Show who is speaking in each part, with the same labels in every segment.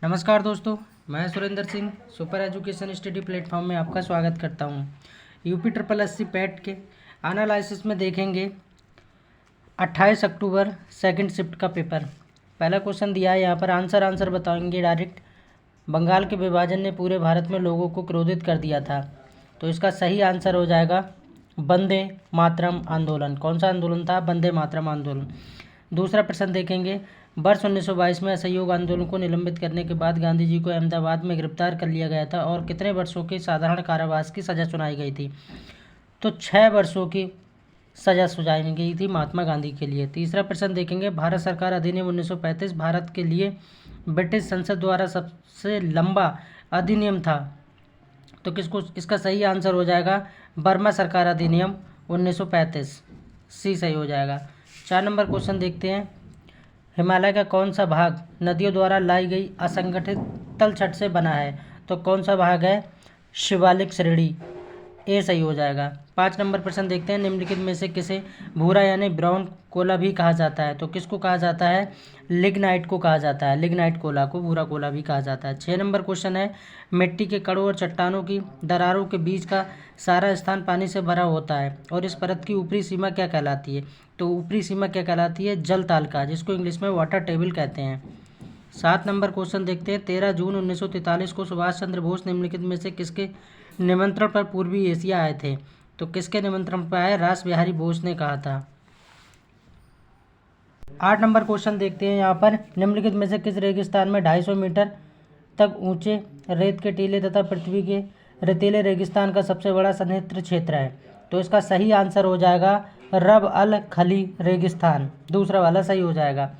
Speaker 1: नमस्कार दोस्तों, मैं Surendra Singh super education study platform में आपका स्वागत करता हूं। यूपी ट्रिपल एससी पैट के एनालिसिस में देखेंगे 28 अक्टूबर सेकंड शिफ्ट का पेपर। पहला क्वेश्चन दिया है यहाँ पर, आंसर बताएंगे डायरेक्ट। बंगाल के विभाजन ने पूरे भारत में लोगों को क्रोधित कर दिया था, तो इसका सही आंसर हो जाएगा वंदे मातरम आंदोलन। कौन सा आंदोलन था? वंदे मातरम आंदोलन। दूसरा प्रश्न देखेंगे, वर्ष 1922 में असहयोग आंदोलन को निलंबित करने के बाद गांधी जी को अहमदाबाद में गिरफ्तार कर लिया गया था और कितने वर्षों के साधारण कारावास की सज़ा सुनाई गई थी? तो 6 वर्षों की सज़ा सुनाई गई थी महात्मा गांधी के लिए। तीसरा प्रश्न देखेंगे, भारत सरकार अधिनियम 1935 भारत के लिए ब्रिटिश संसद द्वारा सबसे लंबा अधिनियम था, तो किसको? इसका सही आंसर हो जाएगा बर्मा सरकार अधिनियम 1935। सी सही हो जाएगा। 4 नंबर क्वेश्चन देखते हैं, हिमालय का कौन सा भाग नदियों द्वारा लाई गई असंगठित तलछट से बना है? तो कौन सा भाग है? शिवालिक श्रेणी। ए सही हो जाएगा। 5 नंबर प्रश्न देखते हैं, निम्नलिखित में से किसे भूरा यानी ब्राउन कोला भी कहा जाता है? तो किसको कहा जाता है? लिग्नाइट को कहा जाता है। लिग्नाइट कोला को भूरा कोला भी कहा जाता है। 6 नंबर क्वेश्चन है, मिट्टी के कणों और चट्टानों की दरारों के बीच का सारा स्थान पानी से भरा होता है और इस परत की ऊपरी सीमा क्या कहलाती है? तो ऊपरी सीमा क्या कहलाती है? जल तालिका, जिसको इंग्लिश में वाटर टेबल कहते हैं। 7 नंबर क्वेश्चन देखते हैं, 13 जून 1943 को सुभाष चंद्र बोस निम्नलिखित में से किसके निमंत्रण पर पूर्वी एशिया आए थे? तो किसके निमंत्रण पर आए? रास बिहारी बोस ने कहा था। 8 नंबर क्वेश्चन देखते हैं यहाँ पर, निम्नलिखित में से किस रेगिस्तान में 250 मीटर तक ऊंचे रेत के टीले तथा पृथ्वी के रेतीले रेगिस्तान का सबसे बड़ा सन्निहित क्षेत्र है? तो इसका सही आंसर हो जाएगा रब अल खली रेगिस्तान। दूसरा वाला सही हो जाएगा।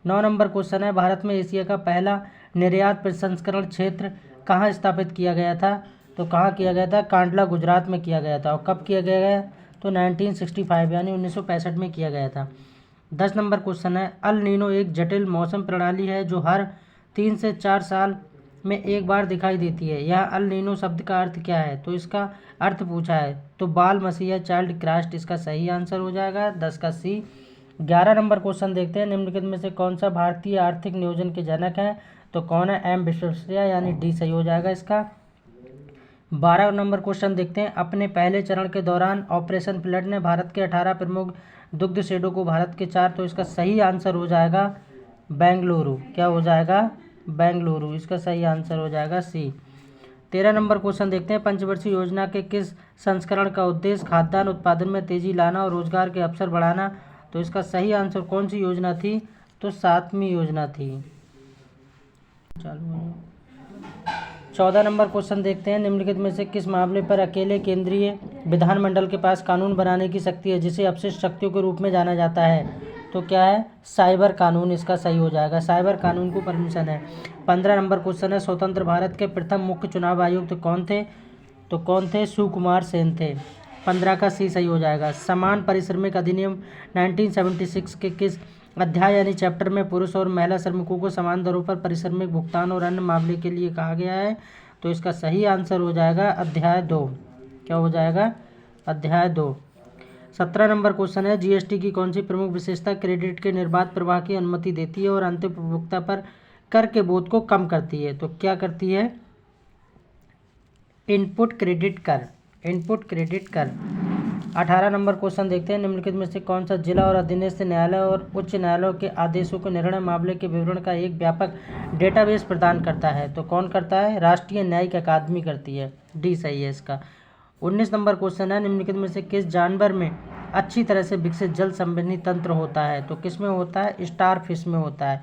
Speaker 1: 9 नंबर क्वेश्चन है, भारत में एशिया का पहला निर्यात प्रसंस्करण क्षेत्र कहाँ स्थापित किया गया था? तो कहाँ किया गया था? कांडला गुजरात में किया गया था। और कब किया गया? तो 1965 यानी 1965 में किया गया था। 10 नंबर क्वेश्चन है, अल नीनो एक जटिल मौसम प्रणाली है जो हर 3 से 4 साल में एक बार दिखाई देती है। यह अल नीनो शब्द का अर्थ क्या है? तो इसका अर्थ पूछा है तो बाल मसीहा चाइल्ड क्राइस्ट। इसका सही आंसर हो जाएगा 10 का सी। 11 नंबर क्वेश्चन देखते हैं, निम्नलिखित में से कौन सा भारतीय आर्थिक नियोजन के जनक है? तो कौन है? एम विश्वेश्वरैया यानी डी सही हो जाएगा इसका। 12 नंबर क्वेश्चन देखते हैं, अपने पहले चरण के दौरान ऑपरेशन फ्लड ने भारत के 18 प्रमुख दुग्ध शेडों को भारत के 4। तो इसका सही आंसर हो जाएगा बेंगलुरु। क्या हो जाएगा? बेंगलुरु। इसका सही आंसर हो जाएगा सी। 13 नंबर क्वेश्चन देखते हैं, पंचवर्षीय योजना के किस संस्करण का उद्देश्य खाद्यान्न उत्पादन में तेजी लाना और रोजगार के अवसर बढ़ाना? तो इसका सही आंसर कौन सी योजना थी? तो 7वीं योजना थी। 14 नंबर क्वेश्चन देखते हैं, निम्नलिखित में से किस मामले पर अकेले केंद्रीय विधानमंडल के पास कानून बनाने की शक्ति है जिसे अपशिष्ट शक्तियों के रूप में जाना जाता है? तो क्या है? साइबर कानून। इसका सही हो जाएगा। साइबर कानून को परमिशन है। 15 नंबर क्वेश्चन है, स्वतंत्र भारत के प्रथम मुख्य चुनाव आयुक्त कौन थे? तो कौन थे? सुकुमार सेन थे। 15 का सी सही हो जाएगा। समान पारिश्रमिक अधिनियम 1976 के किस अध्याय यानी चैप्टर में पुरुष और महिला श्रमिकों को समान दरों पर पारिश्रमिक भुगतान और अन्य मामले के लिए कहा गया है? तो इसका सही आंसर हो जाएगा अध्याय 2। क्या हो जाएगा? अध्याय 2। 17 नंबर क्वेश्चन है, जीएसटी की कौन सी प्रमुख विशेषता क्रेडिट के निर्बाध प्रवाह की अनुमति देती है और अंतिम उपभोक्ता पर कर के बोझ को कम करती है? तो क्या करती है? इनपुट क्रेडिट कर। इनपुट क्रेडिट कर। 18 नंबर क्वेश्चन देखते हैं, निम्नलिखित में से कौन सा जिला और अधीनस्थ न्यायालय और उच्च न्यायालयों के आदेशों के निर्णय मामले के विवरण का एक व्यापक डेटाबेस प्रदान करता है? तो कौन करता है? राष्ट्रीय न्यायिक अकादमी करती है। डी सही है इसका। 19 नंबर क्वेश्चन है, निम्नलिखित में से किस जानवर में अच्छी तरह से विकसित जल संबंधी तंत्र होता है? तो किस में होता है? स्टार फिश में होता है।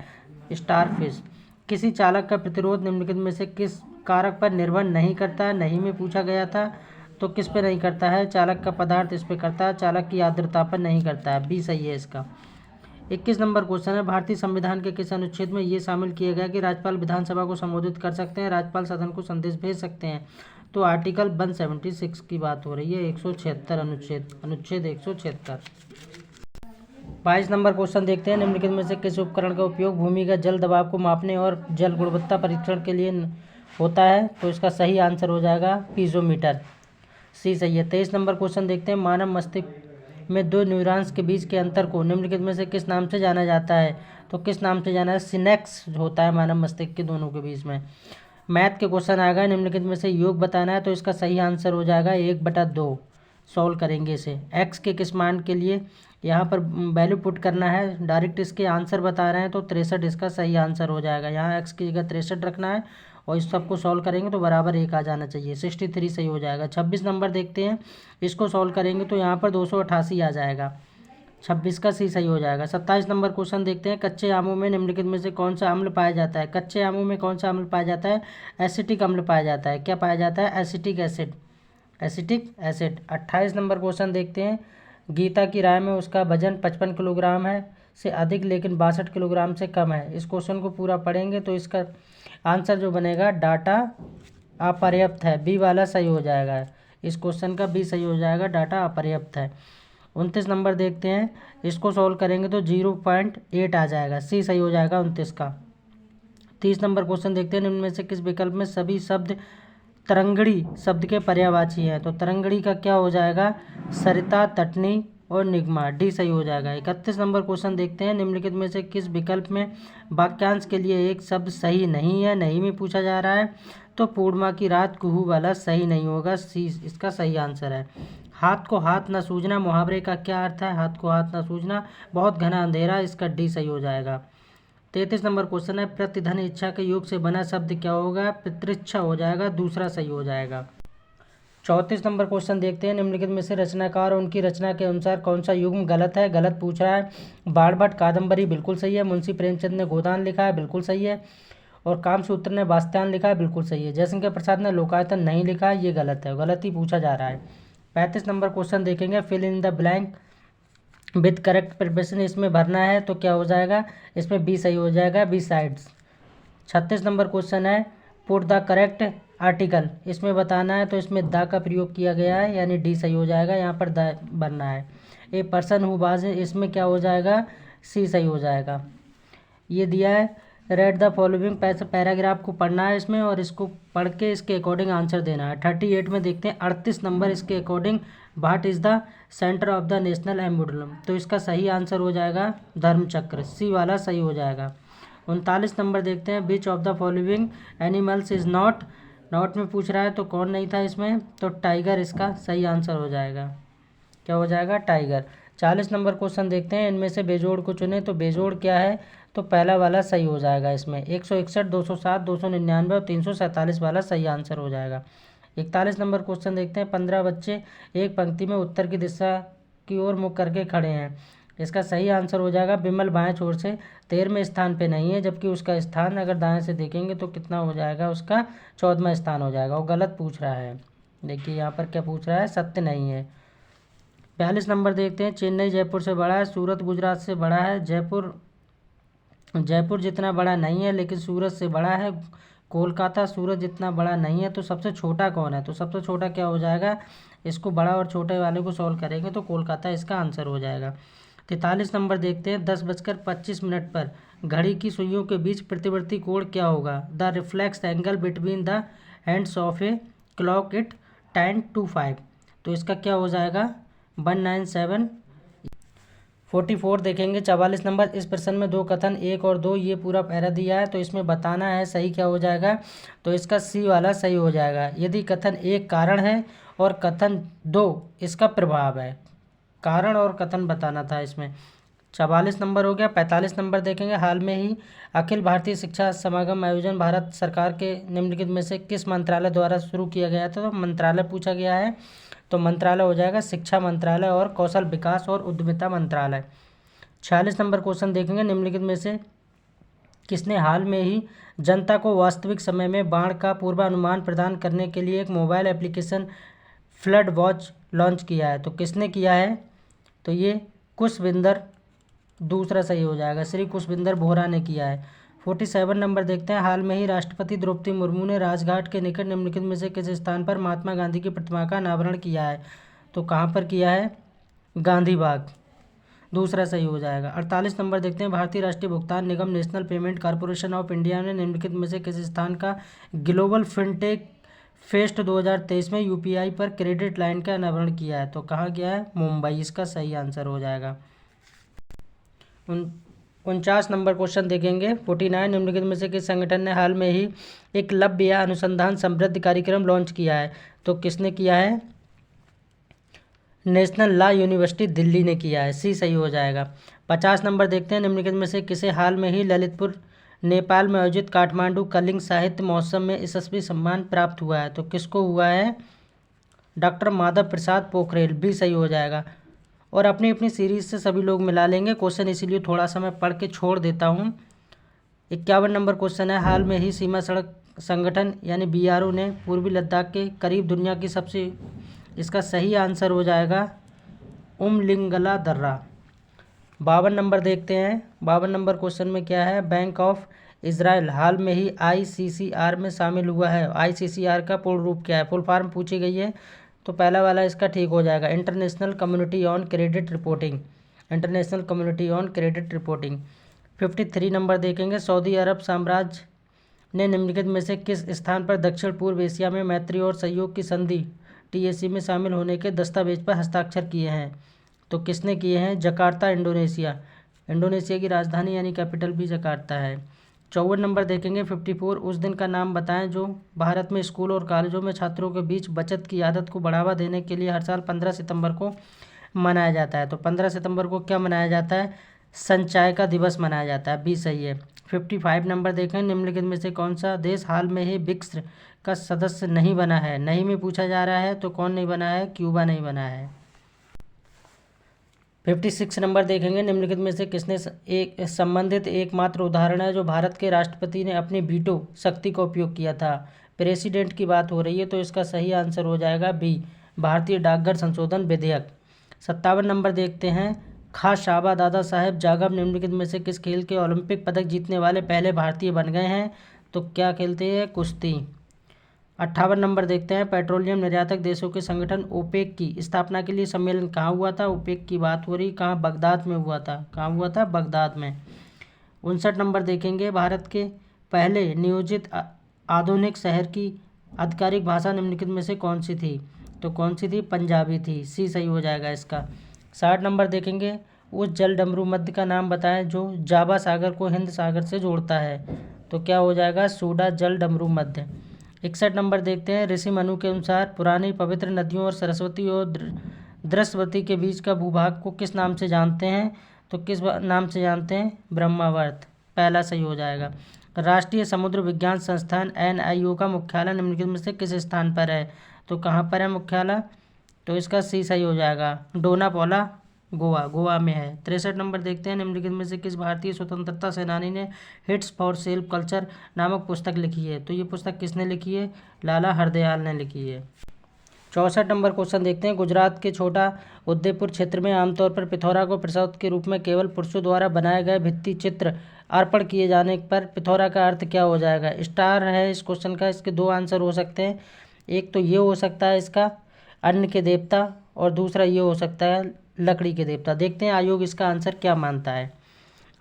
Speaker 1: Star fish. किसी चालक का प्रतिरोध निम्नलिखित में से किस कारक पर निर्भर नहीं करता है? नहीं में पूछा गया था। तो किस पे नहीं करता है? चालक का पदार्थ इस पे करता है, चालक की आर्द्रता पर नहीं करता है। बी सही है इसका। 21 नंबर क्वेश्चन है, भारतीय संविधान के किस अनुच्छेद में ये शामिल किया गया कि राज्यपाल विधानसभा को संबोधित कर सकते हैं, राज्यपाल सदन को संदेश भेज सकते हैं? तो आर्टिकल 176 की बात हो रही है, 176 अनुच्छेद 176। 22 नंबर क्वेश्चन देखते हैं, निम्नलिखित में से किस उपकरण का उपयोग भूमिगत जल दबाव को मापने और जल गुणवत्ता परीक्षण के लिए होता है? तो इसका सही आंसर हो जाएगा पीजोमीटर। सी सही है। 23 नंबर क्वेश्चन देखते हैं, मानव मस्तिष्क में 2 न्यूरॉन्स के बीच के अंतर को निम्नलिखित में से किस नाम से जाना जाता है? तो किस नाम से जाना है? सिनेक्स होता है मानव मस्तिष्क के दोनों के बीच में। मैथ के क्वेश्चन आ गए, निम्नलिखित में से योग बताना है, तो इसका सही आंसर हो जाएगा 1/2। सॉल्व करेंगे इसे। एक्स के किस मान के लिए यहाँ पर वैल्यू पुट करना है, डायरेक्ट इसके आंसर बता रहे हैं, तो 63 इसका सही आंसर हो जाएगा। यहाँ एक्स की जगह 63 रखना है और इस सबको सॉल्व करेंगे तो बराबर 1 आ जाना चाहिए, 63 सही हो जाएगा। 26 नंबर देखते हैं, इसको सॉल्व करेंगे तो यहाँ पर 288 आ जाएगा, 26 का सी सही हो जाएगा। 27 नंबर क्वेश्चन देखते हैं, कच्चे आमों में निम्नलिखित में से कौन सा अम्ल पाया जाता है? कच्चे आमों में कौन सा अम्ल पाया जाता है? एसिटिक अम्ल पाया जाता है। क्या पाया जाता है? Acetic acid, acetic acid. 28 number question देखते हैं, गीता की राय में उसका वजन 55 किलोग्राम है से अधिक लेकिन 62 किलोग्राम से कम है। इस क्वेश्चन को पूरा पढ़ेंगे तो इसका आंसर जो बनेगा डाटा अपर्याप्त है, बी वाला सही हो जाएगा। इस क्वेश्चन का बी सही हो जाएगा, डाटा अपर्याप्त है। 29 नंबर देखते हैं, इसको सॉल्व करेंगे तो 0.8 आ जाएगा, सी सही हो जाएगा 29 का। 30 नंबर क्वेश्चन देखते हैं, निम्न में से किस विकल्प में सभी शब्द तरंगड़ी शब्द के पर्यायवाची हैं? तो तरंगड़ी का क्या हो जाएगा? सरिता, तटनी और निगमा, डी सही हो जाएगा। 31 नंबर क्वेश्चन देखते हैं, निम्नलिखित में से किस विकल्प में वाक्यांश के लिए एक शब्द सही नहीं है? नहीं में पूछा जा रहा है, तो पूर्णिमा की रात कुहू वाला सही नहीं होगा, सी इसका सही आंसर है। हाथ को हाथ न सूझना मुहावरे का क्या अर्थ है? हाथ को हाथ न सूझना, बहुत घना अंधेरा, इसका डी सही हो जाएगा। 33 नंबर क्वेश्चन है, प्रतिधन इच्छा के योग से बना शब्द क्या होगा? पितृच्छा हो जाएगा, दूसरा सही हो जाएगा। 34 नंबर क्वेश्चन देखते हैं, निम्नलिखित में से रचनाकार और उनकी रचना के अनुसार कौन सा युग्म गलत है? गलत पूछ रहा है। बाणभट्ट कादम्बरी बिल्कुल सही है, मुंशी प्रेमचंद ने गोदान लिखा है, बिल्कुल सही है, और कामसूत्र ने वास्त्यायन लिखा है, बिल्कुल सही है। जयशंकर प्रसाद ने लोकायतन नहीं लिखा है, ये गलत है, गलत ही पूछा जा रहा है। 35 नंबर क्वेश्चन देखेंगे, fill in the blank with correct preparation, इसमें भरना है तो क्या हो जाएगा? इसमें बी सही हो जाएगा, बी साइड्स। 36 नंबर क्वेश्चन है, पुट द करेक्ट आर्टिकल, इसमें बताना है तो इसमें द का प्रयोग किया गया है, यानी डी सही हो जाएगा, यहाँ पर द भरना है। ए पर्सन हु वाज, इसमें क्या हो जाएगा? सी सही हो जाएगा। ये दिया है, रेड द फॉलोइंग पैराग्राफ को पढ़ना है इसमें, और इसको पढ़ के इसके अकॉर्डिंग आंसर देना है। 38 में देखते हैं, 38 नंबर इसके according, what is the centre of the national emblem, तो इसका सही आंसर हो जाएगा धर्मचक्र, सी वाला सही हो जाएगा। 39 नंबर देखते हैं, which of the following animals is not, not में पूछ रहा है तो कौन नहीं था इसमें? तो टाइगर इसका सही आंसर हो जाएगा, क्या हो जाएगा? टाइगर। 40 नंबर क्वेश्चन देखते हैं, इनमें से बेजोड़ को चुने, तो बेजोड़ क्या है? तो पहला वाला सही हो जाएगा इसमें, 161, 207, 299 और 347 वाला सही आंसर हो जाएगा। 41 नंबर क्वेश्चन देखते हैं, 15 बच्चे एक पंक्ति में उत्तर की दिशा की ओर मुख करके खड़े हैं, इसका सही आंसर हो जाएगा विमल बाएं छोर से 13वें स्थान पे नहीं है, जबकि उसका स्थान अगर दाएं से देखेंगे तो कितना हो जाएगा? उसका 14वां स्थान हो जाएगा, वो गलत पूछ रहा है। देखिए यहाँ पर क्या पूछ रहा है, सत्य नहीं है। 42 नंबर देखते हैं, चेन्नई जयपुर से बड़ा है, सूरत गुजरात से बड़ा है, जयपुर जितना बड़ा नहीं है लेकिन सूरत से बड़ा है, कोलकाता सूरत जितना बड़ा नहीं है, तो सबसे छोटा कौन है? तो सबसे छोटा क्या हो जाएगा? इसको बड़ा और छोटे वाले को सॉल्व करेंगे तो कोलकाता इसका आंसर हो जाएगा। 43 नंबर देखते हैं, 10:25 पर घड़ी की सुइयों के बीच प्रतिवर्ती कोण क्या होगा? The reflex angle between the hands of a clock it 10 to 5, तो इसका क्या हो जाएगा? 197। 44 देखेंगे, 44 नंबर, इस प्रश्न में दो कथन 1 और 2, ये पूरा पैरा दिया है तो इसमें बताना है सही क्या हो जाएगा? तो इसका सी वाला सही हो जाएगा। यदि कथन 1 कारण है और कथन 2 इसका प्रभाव है, कारण और कथन बताना था इसमें। 44 नंबर हो गया। 45 नंबर देखेंगे, हाल में ही अखिल भारतीय शिक्षा समागम आयोजन भारत सरकार के निम्नलिखित में से किस मंत्रालय द्वारा शुरू किया गया था? तो मंत्रालय पूछा गया है, तो मंत्रालय हो जाएगा शिक्षा मंत्रालय और कौशल विकास और उद्यमिता मंत्रालय। 46 नंबर क्वेश्चन देखेंगे, निम्नलिखित में से किसने हाल में ही जनता को वास्तविक समय में बाढ़ का पूर्वानुमान प्रदान करने के लिए एक mobile application flood watch launch किया है? तो किसने किया है? तो ये कुशविंदर, दूसरा सही हो जाएगा, श्री कुशविंदर बोहरा ने किया है। 47 नंबर देखते हैं, हाल में ही राष्ट्रपति द्रौपदी मुर्मू ने राजघाट के निकट निम्नलिखित में से किस स्थान पर महात्मा गांधी की प्रतिमा का अनावरण किया है? तो कहाँ पर किया है? गांधी बाग, दूसरा सही हो जाएगा। 48 नंबर देखते हैं, भारतीय राष्ट्रीय भुगतान निगम national payment corporation of India ने निम्नलिखित में से किस स्थान का ग्लोबल फिनटेक फेस्ट 2023 में यूपीआई पर क्रेडिट लाइन का अनावरण किया है? तो कहाँ किया है? मुंबई, इसका सही आंसर हो जाएगा। 49 नंबर क्वेश्चन देखेंगे। 49, निम्नलिखित में से किस संगठन ने हाल में ही एकलव्य अनुसंधान समृद्धि कार्यक्रम लॉन्च किया है? तो किसने किया है? नेशनल लॉ यूनिवर्सिटी दिल्ली ने किया है। सी सही हो जाएगा। 50 नंबर देखते हैं। निम्नलिखित में से किसे हाल में ही ललितपुर नेपाल में आयोजित काठमांडू कलिंग साहित्य महोत्सव में यशस्वी सम्मान प्राप्त हुआ है? तो किसको हुआ है? डॉक्टर माधव प्रसाद पोखरेल। बी सही हो जाएगा। और अपनी अपनी सीरीज से सभी लोग मिला लेंगे क्वेश्चन, इसीलिए थोड़ा सा मैं पढ़ के छोड़ देता हूँ। 51 नंबर क्वेश्चन है। हाल में ही सीमा सड़क संगठन यानी BRO ने पूर्वी लद्दाख के करीब दुनिया की सबसे, इसका सही आंसर हो जाएगा उमलिंगला दर्रा। 52 नंबर देखते हैं। 52 नंबर क्वेश्चन में क्या है? बैंक ऑफ इजराइल हाल में ही ICCR में शामिल हुआ है। ICCR का पूर्ण रूप क्या है? फुल फॉर्म पूछी गई है, तो पहला वाला इसका ठीक हो जाएगा, international community on credit reporting. International community on credit reporting. 53 number देखेंगे। सऊदी अरब साम्राज्य ने निम्नलिखित में से किस स्थान पर दक्षिण पूर्व एशिया में मैत्री और सहयोग की संधि TAC में शामिल होने के दस्तावेज पर हस्ताक्षर किए हैं? तो किसने किए हैं? Jakarta, Indonesia. इंडोनेशिया की राजधानी यानी कैपिटल भी जकार्ता है। 54 नंबर देखेंगे। 54, उस दिन का नाम बताएं जो भारत में स्कूल और कॉलेजों में छात्रों के बीच बचत की आदत को बढ़ावा देने के लिए हर साल 15 सितंबर को मनाया जाता है। तो 15 सितंबर को क्या मनाया जाता है? संचय का दिवस मनाया जाता है। बी सही है। 55 नंबर देखें। निम्नलिखित में से कौन सा देश हाल में ही ब्रिक्स का सदस्य नहीं बना है? नहीं में पूछा जा रहा है, तो कौन नहीं बना है? क्यूबा नहीं बना है। 56 नंबर देखेंगे। निम्नलिखित में से किसने एक संबंधित एकमात्र उदाहरण है जो भारत के राष्ट्रपति ने अपनी वीटो शक्ति का उपयोग किया था? प्रेसिडेंट की बात हो रही है, तो इसका सही आंसर हो जाएगा बी, भारतीय डाकघर संशोधन विधेयक। 57 नंबर देखते हैं। खाशाबा दादा साहेब जागब निम्नलिखित में से किस खेल के ओलंपिक पदक जीतने वाले पहले भारतीय बन गए हैं? तो क्या खेलते हैं? कुश्ती। 58 नंबर देखते हैं। पेट्रोलियम निर्यातक देशों के संगठन ओपेक की स्थापना के लिए सम्मेलन कहाँ हुआ था? ओपेक की बात हो रही कहाँ? बगदाद में हुआ था। कहाँ हुआ था? बगदाद में। 59 नंबर देखेंगे। भारत के पहले नियोजित आधुनिक शहर की आधिकारिक भाषा निम्नलिखित में से कौन सी थी? तो कौन सी थी? पंजाबी थी। सी सही हो जाएगा इसका। 60 नंबर देखेंगे। उस जल डमरू मध्य का नाम बताएं जो जाबा सागर को हिंद सागर से जोड़ता है? तो क्या हो जाएगा? सूडा जल डमरू मध्य। 61 नंबर देखते हैं। ऋषि मनु के अनुसार पुरानी पवित्र नदियों और सरस्वती और दृश्यवती के बीच का भूभाग को किस नाम से जानते हैं? तो किस नाम से जानते हैं? ब्रह्मावर्त। पहला सही हो जाएगा। राष्ट्रीय समुद्र विज्ञान संस्थान NIO का मुख्यालय निम्नलिखित में से किस स्थान पर है? तो कहाँ पर है मुख्यालय? तो इसका सी सही हो जाएगा, डोनापौला, गोवा। गोवा में है। 63 नंबर देखते हैं। निम्नलिखित में से किस भारतीय स्वतंत्रता सेनानी ने हिट्स फॉर सेल्फ कल्चर नामक पुस्तक लिखी है? तो ये पुस्तक किसने लिखी है? लाला हरदयाल ने लिखी है। 64 नंबर क्वेश्चन देखते हैं। गुजरात के छोटा उदयपुर क्षेत्र में आमतौर पर पिथौरा को प्रसाद के रूप में केवल पुरुषों द्वारा बनाए गए भित्ति चित्र अर्पण किए जाने पर पिथौरा का अर्थ क्या हो जाएगा? स्टार है इस क्वेश्चन का। इसके दो आंसर हो सकते हैं। एक तो ये हो सकता है इसका अन्न के देवता, और दूसरा ये हो सकता है लकड़ी के देवता। देखते हैं आयोग इसका आंसर क्या मानता है।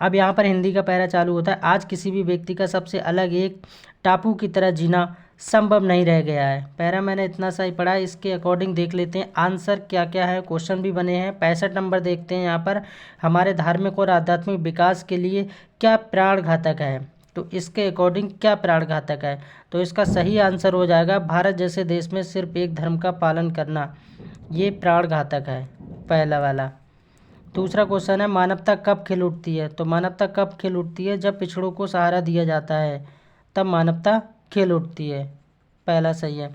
Speaker 1: अब यहाँ पर हिंदी का पैरा चालू होता है। आज किसी भी व्यक्ति का सबसे अलग एक टापू की तरह जीना संभव नहीं रह गया है। पैरा मैंने इतना सा ही पढ़ा है, इसके अकॉर्डिंग देख लेते हैं आंसर क्या क्या है। क्वेश्चन भी बने हैं। 65 नंबर देखते हैं। यहाँ पर हमारे धार्मिक और आध्यात्मिक विकास के लिए क्या प्राण घातक है? तो इसके अकॉर्डिंग क्या प्राण घातक है? तो इसका सही आंसर हो जाएगा भारत जैसे देश में सिर्फ एक धर्म का पालन करना, ये प्राण घातक है, पहला वाला। दूसरा क्वेश्चन है मानवता कब खिल उठती है? तो मानवता कब खिल उठती है? जब पिछड़ों को सहारा दिया जाता है, तब मानवता खिल उठती है, पहला सही है।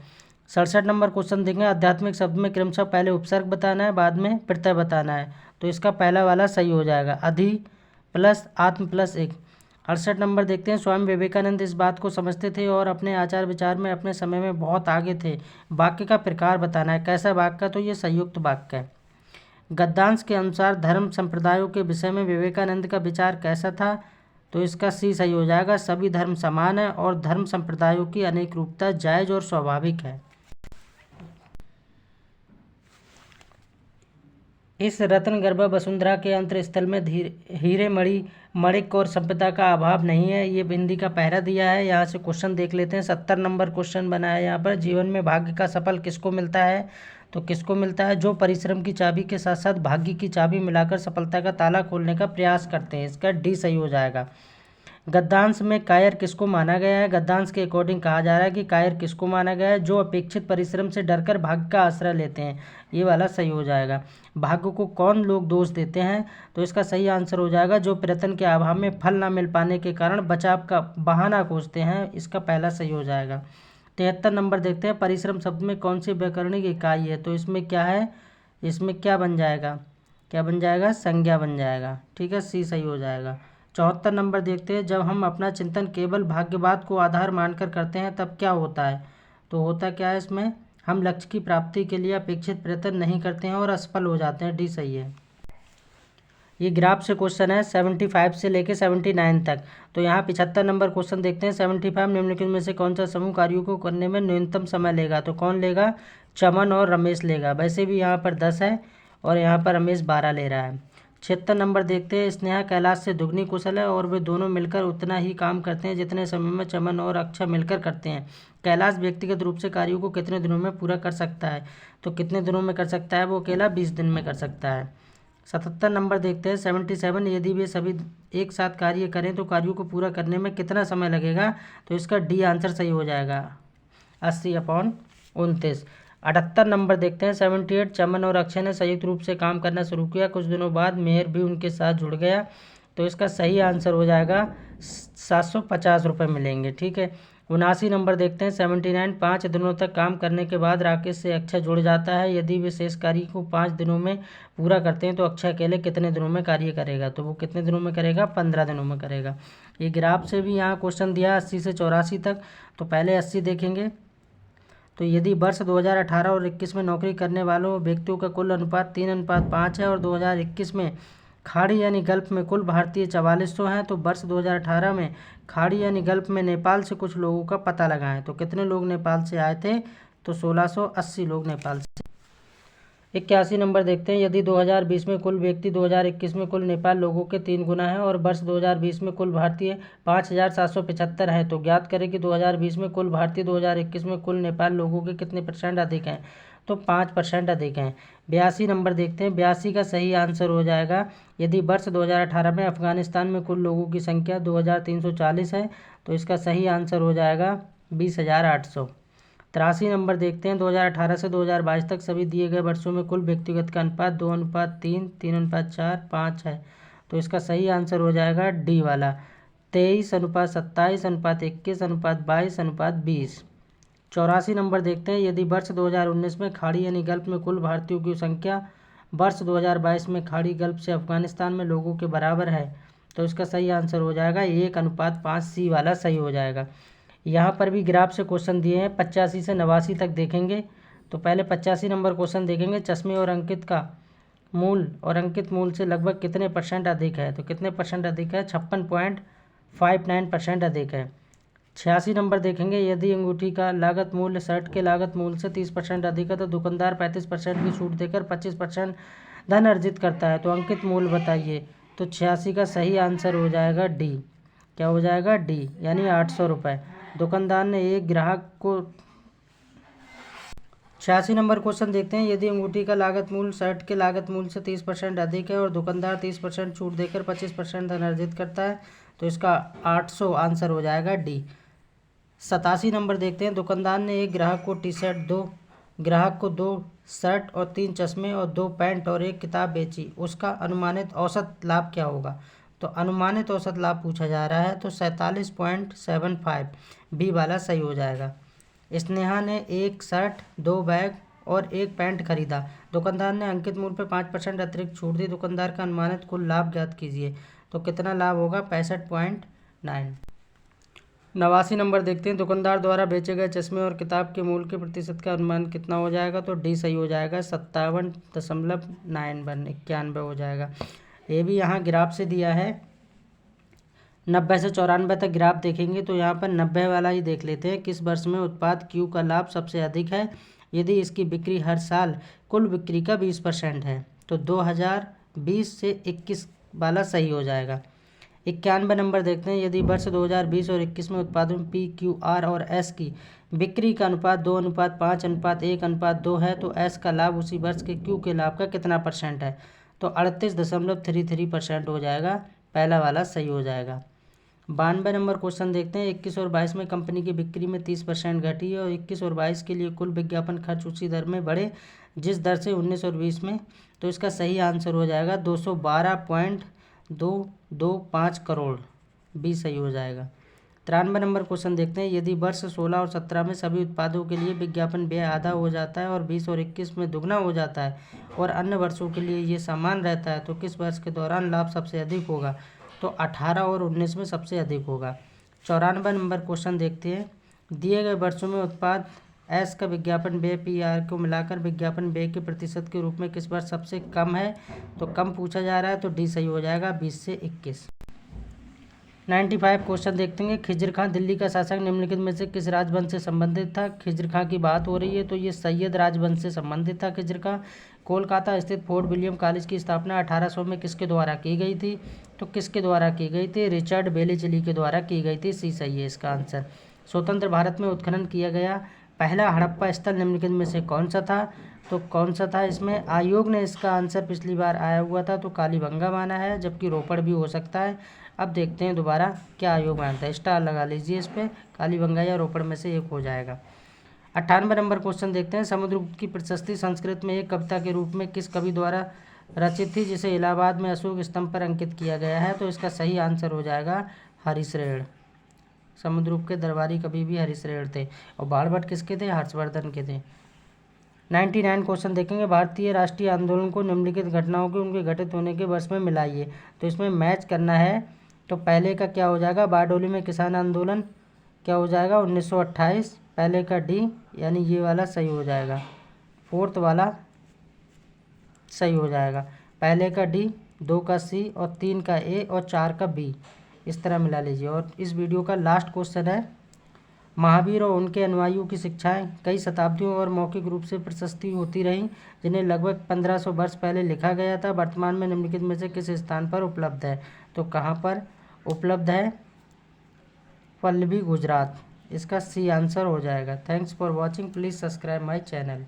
Speaker 1: 67 नंबर क्वेश्चन देखेंगे। आध्यात्मिक शब्द में क्रमशः पहले उपसर्ग बताना है, बाद में प्रत्यय बताना है। तो इसका पहला वाला सही हो जाएगा, अधि प्लस आत्म प्लस एक। 68 नंबर देखते हैं। स्वामी विवेकानंद इस बात को समझते थे और अपने आचार विचार में अपने समय में बहुत आगे थे। वाक्य का प्रकार बताना है, कैसा वाक्य? तो ये संयुक्त वाक्य है। गद्यांश के अनुसार धर्म संप्रदायों के विषय में विवेकानंद का विचार कैसा था? तो इसका सी सही हो जाएगा, सभी धर्म समान है और धर्म संप्रदायों की अनेक रूपता जायज और स्वाभाविक है। इस रत्नगर्भा वसुंधरा के अंतस्थल में हीरे मणिक और सभ्यता का अभाव नहीं है। ये बिंदी का पहरा दिया है। यहाँ से क्वेश्चन देख लेते हैं। 70 नंबर क्वेश्चन बना है यहाँ पर। जीवन में भाग्य का सफल किसको मिलता है? तो किसको मिलता है? जो परिश्रम की चाबी के साथ साथ भाग्य की चाबी मिलाकर सफलता का ताला खोलने का प्रयास करते हैं। इसका डी सही हो जाएगा। गद्यांश में कायर किसको माना गया है? गद्यांश के अकॉर्डिंग कहा जा रहा है कि कायर किसको माना गया है? जो अपेक्षित परिश्रम से डरकर भाग्य का आश्रय लेते हैं। ये वाला सही हो जाएगा। भाग्य को कौन लोग दोष देते हैं? तो इसका सही आंसर हो जाएगा जो प्रयत्न के अभाव में फल ना मिल पाने के कारण बचाव का बहाना खोजते हैं। इसका पहला सही हो जाएगा। 73 नंबर देखते हैं। परिश्रम शब्द में कौन सी व्याकरणिक इकाई है? तो इसमें क्या है? इसमें क्या बन जाएगा? क्या बन जाएगा? संज्ञा बन जाएगा। ठीक है, सी सही हो जाएगा। 74 नंबर देखते हैं। जब हम अपना चिंतन केवल भाग्यवाद को आधार मानकर करते हैं तब क्या होता है? तो होता क्या है इसमें? हम लक्ष्य की प्राप्ति के लिए अपेक्षित प्रयत्न नहीं करते हैं और असफल हो जाते हैं। डी सही है। ये ग्राफ से क्वेश्चन है 75 से लेके 79 तक। तो यहाँ 75 नंबर क्वेश्चन देखते हैं। 75 निम्नलिखित में से कौन सा समूह कार्यों को करने में न्यूनतम समय लेगा? तो कौन लेगा? चमन और रमेश लेगा। वैसे भी यहाँ पर 10 है और यहाँ पर रमेश 12 ले रहा है। 76 नंबर देखते हैं। स्नेहा कैलाश से दुगनी कुशल है और वे दोनों मिलकर उतना ही काम करते हैं जितने समय में चमन और अक्षय मिलकर करते हैं। कैलाश व्यक्तिगत रूप से कार्यों को कितने दिनों में पूरा कर सकता है? तो कितने दिनों में कर सकता है? वो अकेला 20 दिन में कर सकता है। 77 नंबर देखते हैं। 77 यदि वे सभी एक साथ कार्य करें तो कार्यों को पूरा करने में कितना समय लगेगा? तो इसका डी आंसर सही हो जाएगा, 80/29। 78 नंबर देखते हैं। 78 चमन और अक्षय ने संयुक्त रूप से काम करना शुरू किया। कुछ दिनों बाद मेहर भी उनके साथ जुड़ गया। तो इसका सही आंसर हो जाएगा 750 रुपये मिलेंगे। ठीक है। 79 नंबर देखते हैं। 79 5 दिनों तक काम करने के बाद राकेश से अक्षय जुड़ जाता है। यदि वे शेष कार्य को 5 दिनों में पूरा करते हैं तो अक्षय अकेले कितने दिनों में कार्य करेगा? तो वो कितने दिनों में करेगा? 15 दिनों में करेगा। ये ग्राफ से भी यहाँ क्वेश्चन दिया 80 से 84 तक। तो पहले 80 देखेंगे। तो यदि वर्ष 2018 और 21 में नौकरी करने वालों व्यक्तियों का कुल अनुपात 3:5 है और 2021 में खाड़ी यानी गल्फ में कुल भारतीय 4400 हैं, तो वर्ष 2018 में खाड़ी यानी गल्फ में नेपाल से कुछ लोगों का पता लगाएं। तो कितने लोग नेपाल से आए थे? तो 1680 लोग नेपाल से। 81 नंबर देखते हैं। यदि 2020 में कुल व्यक्ति 2021 में कुल नेपाल लोगों के 3 गुना है और वर्ष 2020 में कुल भारतीय 5775 हैं, तो ज्ञात करें कि 2020 में कुल भारतीय 2021 में कुल नेपाल लोगों के कितने % अधिक हैं? तो 5% अधिक हैं। 82 नंबर देखते हैं। 82 का सही आंसर हो जाएगा। यदि वर्ष 2018 में अफगानिस्तान में कुल लोगों की संख्या 2340 है तो इसका सही आंसर हो जाएगा 20,800। 83 नंबर देखते हैं। 2018 से 2022 तक सभी दिए गए वर्षों में कुल व्यक्तिगत का अनुपात 2:3, 3:4, 5 है। तो इसका सही आंसर हो जाएगा डी वाला 23:27, 21, 22, 20। 84 नंबर देखते हैं। यदि वर्ष 2019 में खाड़ी यानी गल्फ में कुल भारतीयों की संख्या वर्ष 2022 में खाड़ी गल्फ से अफगानिस्तान में लोगों के बराबर है तो इसका सही आंसर हो जाएगा 1:5। सी वाला सही हो जाएगा। यहाँ पर भी ग्राफ से क्वेश्चन दिए हैं। 85 से 89 तक देखेंगे। तो पहले 85 नंबर क्वेश्चन देखेंगे। चश्मे और अंकित का मूल और अंकित मूल से लगभग कितने % अधिक है? तो कितने % अधिक है? 56.59% अधिक है। 86 नंबर देखेंगे। यदि अंगूठी का लागत मूल्य शर्ट के लागत मूल्य से 30% अधिक है तो दुकानदार 35% की छूट देकर 25% धन अर्जित करता है, तो अंकित मूल्य बताइए। तो 86 का सही आंसर हो जाएगा डी। क्या हो जाएगा? डी, यानी 800 रुपये। दुकानदार ने एक ग्राहक को 86 नंबर क्वेश्चन देखते हैं। यदि अंगूठी का लागत मूल्य शर्ट के लागत मूल्य से 30% अधिक है और दुकानदार 30% छूट देकर 25% धन अर्जित करता है तो इसका 800 आंसर हो जाएगा डी। 87 नंबर देखते हैं। दुकानदार ने एक ग्राहक को टी-शर्ट, 2 ग्राहक को 2 शर्ट और 3 चश्मे और 2 पैंट और 1 किताब बेची। उसका अनुमानित औसत लाभ क्या होगा? तो अनुमानित औसत लाभ पूछा जा रहा है तो 47.75 बी वाला सही हो जाएगा। स्नेहा ने 1 शर्ट, 2 बैग और 1 पैंट खरीदा। दुकानदार ने अंकित मूल्य पर 5% अतिरिक्त छूट दी। दुकानदार का अनुमानित कुल लाभ ज्ञात कीजिए। तो कितना लाभ होगा? 65.9। 89 नंबर देखते हैं। दुकानदार द्वारा बेचे गए चश्मे और किताब के मूल्य के प्रतिशत का अनुमान कितना हो जाएगा? तो डी सही हो जाएगा 57.91 हो जाएगा। ये भी यहाँ ग्राफ से दिया है। 90 से 94 तक ग्राफ देखेंगे तो यहाँ पर 90 वाला ही देख लेते हैं। किस वर्ष में उत्पाद Q का लाभ सबसे अधिक है? यदि इसकी बिक्री हर साल कुल बिक्री का 20% है तो 2020 से 21 वाला सही हो जाएगा। 91 नंबर देखते हैं, यदि वर्ष 2020 और 21 में उत्पादन पी क्यू आर और एस की बिक्री का अनुपात 2:5:1:2 है तो एस का लाभ उसी वर्ष के क्यू के लाभ का कितना % है? तो 38.33% हो जाएगा, पहला वाला सही हो जाएगा। 92 नंबर क्वेश्चन देखते हैं, 21 और 22 में कंपनी की बिक्री में 30% घटी है और 21 और 22 के लिए कुल विज्ञापन खर्च उसी दर में बढ़े जिस दर से 19 और 20 में, तो इसका सही आंसर हो जाएगा 212.225 करोड़, बी सही हो जाएगा। 93 नंबर क्वेश्चन देखते हैं, यदि वर्ष 16 और 17 में सभी उत्पादों के लिए विज्ञापन व्यय आधा हो जाता है और 20 और 21 में दुगना हो जाता है और अन्य वर्षों के लिए ये समान रहता है तो किस वर्ष के दौरान लाभ सबसे अधिक होगा? तो 18 और 19 में सबसे अधिक होगा। 94 नंबर क्वेश्चन देखते हैं, दिए गए वर्षों में उत्पाद एस का विज्ञापन व्यय पी आर को मिलाकर विज्ञापन व्यय के प्रतिशत के रूप में किस वर्ष सबसे कम है? तो कम पूछा जा रहा है तो डी सही हो जाएगा, 20 से 21। 95 क्वेश्चन देखते हैं, खिज्र खां दिल्ली का शासक निम्नलिखित में से किस राजवंश से संबंधित था? खिज्र खां की बात हो रही है तो ये सैयद राजवंश से संबंधित था खिज्र खां। कोलकाता स्थित फोर्ट विलियम कॉलेज की स्थापना 1800 में किसके द्वारा की गई थी? तो किसके द्वारा की गई थी? रिचर्ड बेलीचली के द्वारा की गई थी, सी सही है इसका आंसर। स्वतंत्र भारत में उत्खनन किया गया पहला हड़प्पा स्थल निम्नलिखित में से कौन सा था? तो कौन सा था इसमें? आयोग ने इसका आंसर पिछली बार आया हुआ था तो कालीबंगा माना है, जबकि रोपड़ भी हो सकता है। अब देखते हैं दोबारा क्या आयोग मानता है, स्टार लगा लीजिए इस पर, कालीबंगा या रोपड़ में से एक हो जाएगा। 98 नंबर क्वेश्चन देखते हैं, समुद्रगुप्त की प्रशस्ति संस्कृत में एक कविता के रूप में किस कवि द्वारा रचित थी जिसे इलाहाबाद में अशोक स्तंभ पर अंकित किया गया है? तो इसका सही आंसर हो जाएगा हरिश्रेण। समुद्रगुप्त के दरबारी कवि भी हरिश्रेण थे और बाणभट्ट किसके थे? हर्षवर्धन के थे। 99 क्वेश्चन देखेंगे, भारतीय राष्ट्रीय आंदोलन को निम्नलिखित घटनाओं के उनके घटित होने के वर्ष में मिलाइए। तो इसमें मैच करना है, तो पहले का क्या हो जाएगा? बारडोली में किसान आंदोलन क्या हो जाएगा? 1928, पहले का डी यानी ये वाला सही हो जाएगा, फोर्थ वाला सही हो जाएगा, पहले का डी, 2 का सी और 3 का ए और 4 का बी, इस तरह मिला लीजिए। और इस वीडियो का लास्ट क्वेश्चन है, महावीर और उनके अनुयायियों की शिक्षाएं कई शताब्दियों और मौखिक रूप से प्रशस्ति होती रहीं जिन्हें लगभग 1500 वर्ष पहले लिखा गया था, वर्तमान में निम्नलिखित में से किस स्थान पर उपलब्ध है? तो कहाँ पर उपलब्ध है? पल्लवी, गुजरात, इसका सी आंसर हो जाएगा। Thanks for watching, please subscribe my channel.